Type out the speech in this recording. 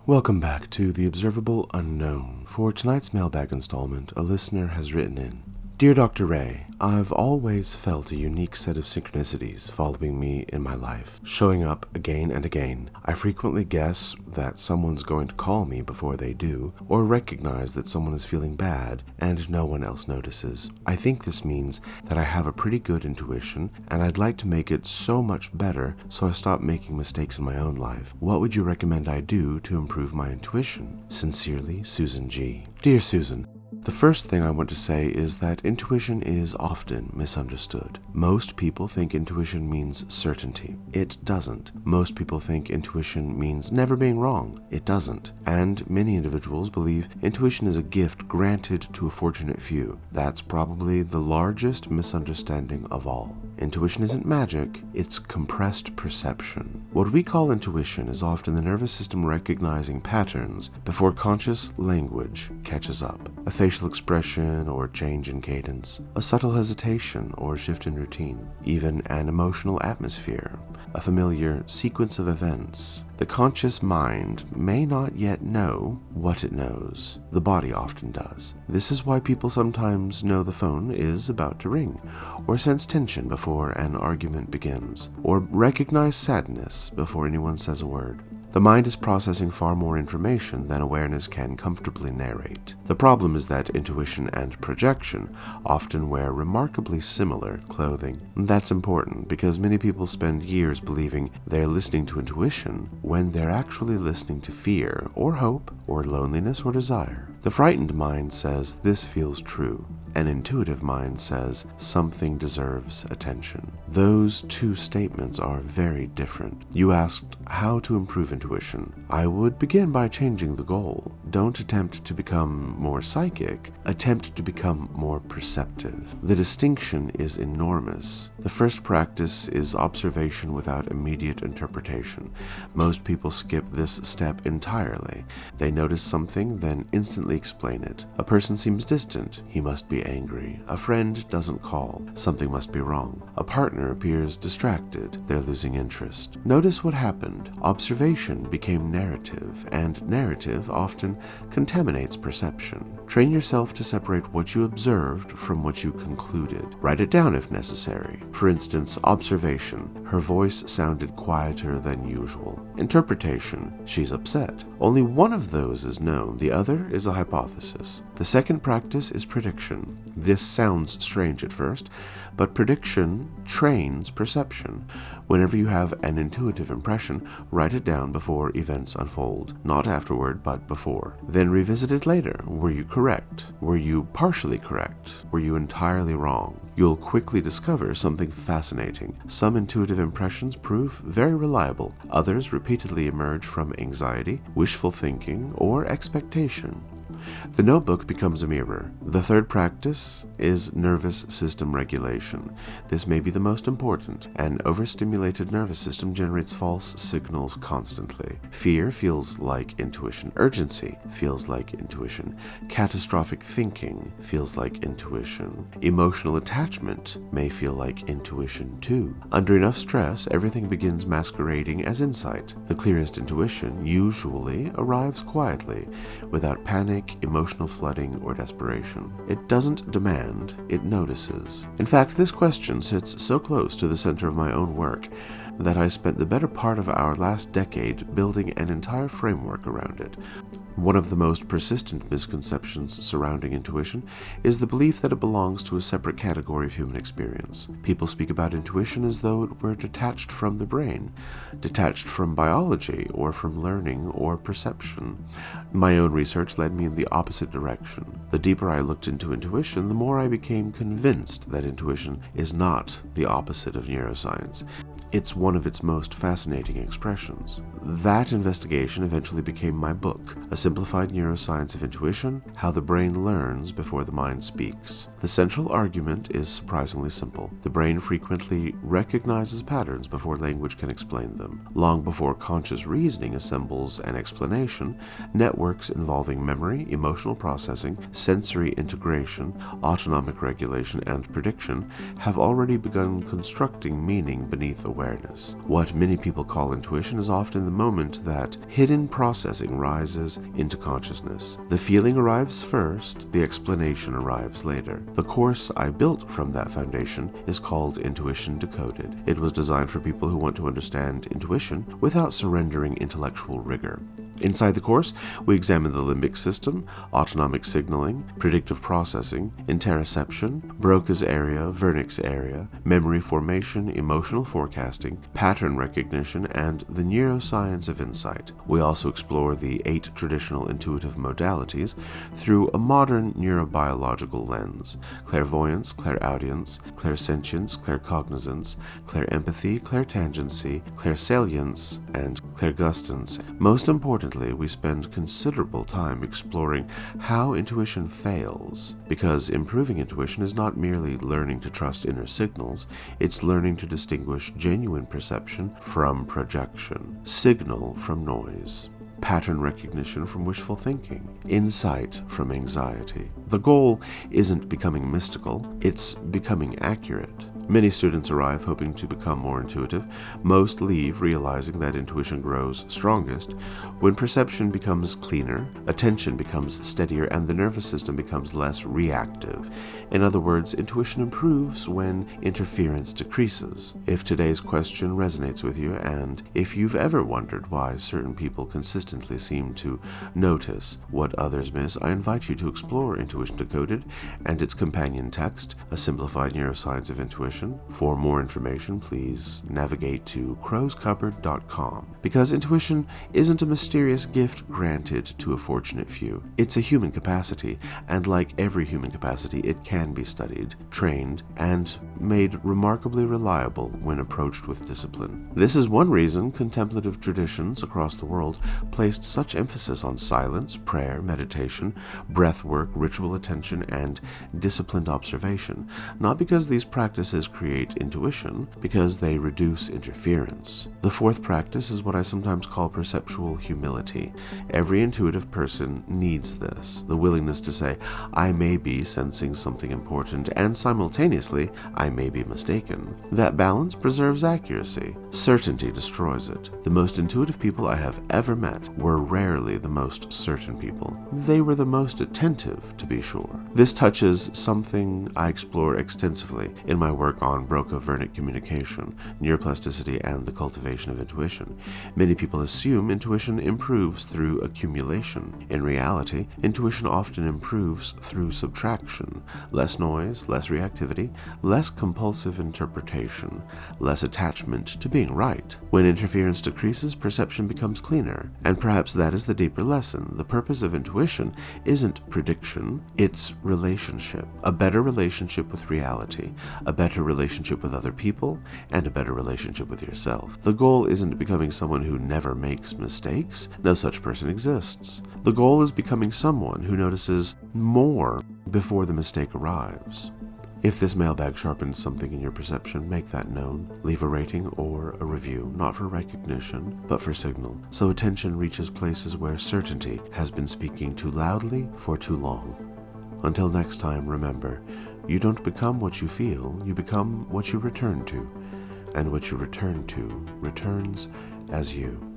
Welcome back to the Observable Unknown. For tonight's mailbag installment, a listener has written in, Dear Dr. Ray, I've always felt a unique set of synchronicities following me in my life, showing up again and again. I frequently guess that someone's going to call me before they do, or recognize that someone is feeling bad and no one else notices. I think this means that I have a pretty good intuition, and I'd like to make it so much better so I stop making mistakes in my own life. What would you recommend I do to improve my intuition? Sincerely, Susan G. Dear Susan, the first thing I want to say is that intuition is often misunderstood. Most people think intuition means certainty. It doesn't. Most people think intuition means never being wrong. It doesn't. And many individuals believe intuition is a gift granted to a fortunate few. That's probably the largest misunderstanding of all. Intuition isn't magic, it's compressed perception. What we call intuition is often the nervous system recognizing patterns before conscious language catches up. A facial expression or change in cadence, a subtle hesitation or shift in routine, even an emotional atmosphere, a familiar sequence of events. The conscious mind may not yet know what it knows. The body often does. This is why people sometimes know the phone is about to ring, or sense tension before an argument begins, or recognize sadness before anyone says a word. The mind is processing far more information than awareness can comfortably narrate. The problem is that intuition and projection often wear remarkably similar clothing. That's important because many people spend years believing they're listening to intuition when they're actually listening to fear or hope or loneliness or desire. The frightened mind says this feels true. An intuitive mind says something deserves attention. Those two statements are very different. You asked how to improve intuition. I would begin by changing the goal. Don't attempt to become more psychic. Attempt to become more perceptive. The distinction is enormous. The first practice is observation without immediate interpretation. Most people skip this step entirely. They notice something, then instantly explain it. A person seems distant. He must be angry. A friend doesn't call. Something must be wrong. A partner appears distracted. They're losing interest. Notice what happened. Observation became narrative, and narrative often contaminates perception. Train yourself to separate what you observed from what you concluded. Write it down if necessary. For instance, observation. Her voice sounded quieter than usual. Interpretation. She's upset. Only one of those is known. The other is a hypothesis. The second practice is prediction. This sounds strange at first, but prediction trains perception. Whenever you have an intuitive impression, write it down before events unfold. Not afterward, but before. Then revisit it later. Were you correct? Were you partially correct? Were you entirely wrong? You'll quickly discover something fascinating. Some intuitive impressions prove very reliable. Others repeatedly emerge from anxiety, wishful thinking, or expectation. The notebook becomes a mirror. The third practice is nervous system regulation. This may be the most important. An overstimulated nervous system generates false signals constantly. Fear feels like intuition. Urgency feels like intuition. Catastrophic thinking feels like intuition. Emotional attachment may feel like intuition too. Under enough stress, everything begins masquerading as insight. The clearest intuition usually arrives quietly, without panic, emotional flooding, or desperation. It doesn't demand, it notices. In fact, this question sits so close to the center of my own work that I spent the better part of our last decade building an entire framework around it. One of the most persistent misconceptions surrounding intuition is the belief that it belongs to a separate category of human experience. People speak about intuition as though it were detached from the brain, detached from biology, or from learning or perception. My own research led me in the opposite direction. The deeper I looked into intuition, the more I became convinced that intuition is not the opposite of neuroscience. It's one of its most fascinating expressions. That investigation eventually became my book, A Simplified Neuroscience of Intuition: How the Brain Learns Before the Mind Speaks. The central argument is surprisingly simple. The brain frequently recognizes patterns before language can explain them. Long before conscious reasoning assembles an explanation, networks involving memory, emotional processing, sensory integration, autonomic regulation, and prediction have already begun constructing meaning beneath awareness. awareness. What many people call intuition is often the moment that hidden processing rises into consciousness. The feeling arrives first, the explanation arrives later. The course I built from that foundation is called Intuition Decoded. It was designed for people who want to understand intuition without surrendering intellectual rigor. Inside the course, we examine the limbic system, autonomic signaling, predictive processing, interoception, Broca's area, Wernicke's area, memory formation, emotional forecasting, pattern recognition, and the neuroscience of insight. We also explore the 8 traditional intuitive modalities through a modern neurobiological lens: clairvoyance, clairaudience, clairsentience, claircognizance, clairempathy, clairtangency, clairsalience, and clairgustance. Most importantly, we spend considerable time exploring how intuition fails, because improving intuition is not merely learning to trust inner signals, it's learning to distinguish genuine perception from projection, signal from noise, pattern recognition from wishful thinking, insight from anxiety. The goal isn't becoming mystical, it's becoming accurate. Many students arrive hoping to become more intuitive. Most leave realizing that intuition grows strongest when perception becomes cleaner, attention becomes steadier, and the nervous system becomes less reactive. In other words, intuition improves when interference decreases. If today's question resonates with you, and if you've ever wondered why certain people consistently seem to notice what others miss, I invite you to explore Intuition Decoded and its companion text, A Simplified Neuroscience of Intuition. For more information, please navigate to crowscupboard.com. Because intuition isn't a mysterious gift granted to a fortunate few. It's a human capacity, and like every human capacity, it can be studied, trained, and made remarkably reliable when approached with discipline. This is one reason contemplative traditions across the world placed such emphasis on silence, prayer, meditation, breath work, ritual attention, and disciplined observation, not because these practices create intuition, because they reduce interference. The fourth practice is what I sometimes call perceptual humility. Every intuitive person needs this, the willingness to say, I may be sensing something important, and simultaneously, I may be mistaken. That balance preserves accuracy. Certainty destroys it. The most intuitive people I have ever met were rarely the most certain people. They were the most attentive, to be sure. This touches something I explore extensively in my work on Broca-Wernicke communication, neuroplasticity, and the cultivation of intuition. Many people assume intuition improves through accumulation. In reality, intuition often improves through subtraction. Less noise, less reactivity, less compulsive interpretation, less attachment to being right. When interference decreases, perception becomes cleaner. And perhaps that is the deeper lesson. The purpose of intuition isn't prediction, it's relationship. A better relationship with reality, a better relationship with other people, and a better relationship with yourself. The goal isn't becoming someone who never makes mistakes. No such person exists. The goal is becoming someone who notices more before the mistake arrives. If this mailbag sharpens something in your perception, make that known. Leave a rating or a review, not for recognition, but for signal, so attention reaches places where certainty has been speaking too loudly for too long. Until next time, remember, you don't become what you feel, you become what you return to, and what you return to returns as you.